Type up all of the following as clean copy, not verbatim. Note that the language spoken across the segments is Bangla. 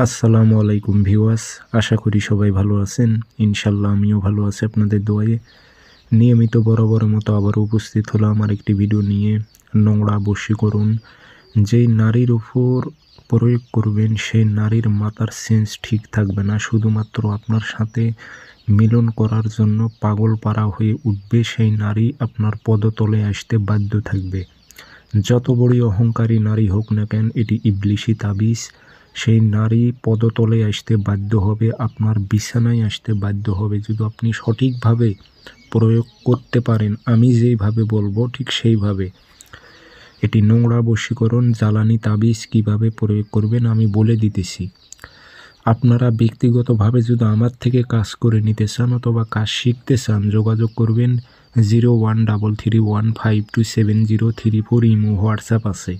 আসসালামু আলাইকুম ভিউয়ার্স, আশা করি সবাই ভালো আছেন। ইনশাল্লাহ আমিও ভালো আছি আপনাদের দোয়ায়। নিয়মিত বরাবরের মতো আবারও উপস্থিত হলো আমার একটি ভিডিও নিয়ে। নোংরা বশীকরণ যেই নারীর উপর প্রয়োগ করবেন সেই নারীর মাথার সেন্স ঠিক থাকবে না, শুধুমাত্র আপনার সাথে মিলন করার জন্য পাগল পাড়া হয়ে উঠবে। সেই নারী আপনার পদতলে আসতে বাধ্য থাকবে। যত বড়ই অহংকারী নারী হোক না কেন, এটি ইবলিশি তাবিজ। সেই নারী পদতলে আসতে বাধ্য হবে, আপনার বিছানায় আসতে বাধ্য হবে যদি আপনি সঠিকভাবে প্রয়োগ করতে পারেন। আমি যেইভাবে বলবো ঠিক সেইভাবে। এটি নোংরা বশীকরণ জ্বালানি তাবিজ কিভাবে প্রয়োগ করবেন আমি বলে দিতেছি। আপনারা ব্যক্তিগতভাবে যদি আমার থেকে কাজ করে নিতে চান অথবা কাজ শিখতে চান, যোগাযোগ করবেন 0133152703 ইমো হোয়াটসঅ্যাপ আছে।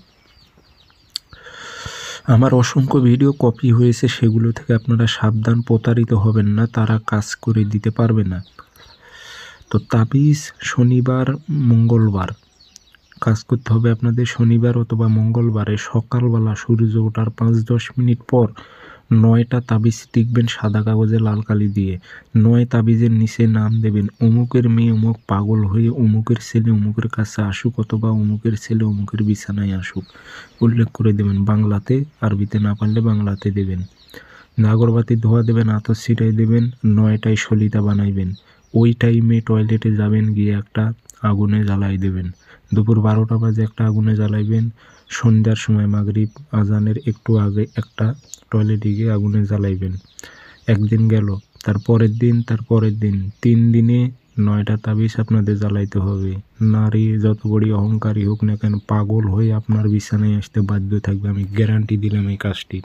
আমার অসংখ্য ভিডিও কপি হয়েছে, সেগুলো থেকে আপনারা সাবধান, প্রতারিত হবেন না, তারা কাজ করে দিতে পারবে না। তো তাবিজ শনিবার মঙ্গলবার কাজ করতে হবে আপনাদের। শনিবার অথবা মঙ্গলবারে সকালবেলা সূর্য ওঠার 5-10 মিনিট পর 9টা তাবিজ টিকবেন সাদা কাগজে লাল কালি দিয়ে। 9 তাবিজের নিচে নাম দেবেন, অমুকের মেয়ে অমুক পাগল হয়ে অমুকের ছেলে অমুকের কাছে আসুক, অথবা অমুকের ছেলে অমুকের বিছানায় আসুক। উল্লেখ করে দেবেন বাংলাতে, আরবিতে না পারলে বাংলাতে দেবেন। আগরবাতি ধোয়া দেবেন, আতর ছিটাই দেবেন, 9টায় সলিতা বানাইবেন। ওই টাইমে টয়লেটে যাবেন, গিয়ে একটা আগুনে জ্বালাই দেবেন। দুপুর 12টা বাজে একটা আগুনে জ্বালাইবেন। সন্ধ্যার সময় মাগরিব আজানের একটু আগে একটা টয়লেটে গিয়ে আগুনে জ্বালাইবেন। একদিন গেল, তারপরের দিন 3 দিনে 9টা তাবিজ আপনাদের জ্বালাইতে হবে। নারী যত বড় অহংকারী হোক না কেন, পাগল হয়ে আপনার বিছানায় আসতে বাধ্য থাকবে। আমি গ্যারান্টি দিলাম এই কাজটির।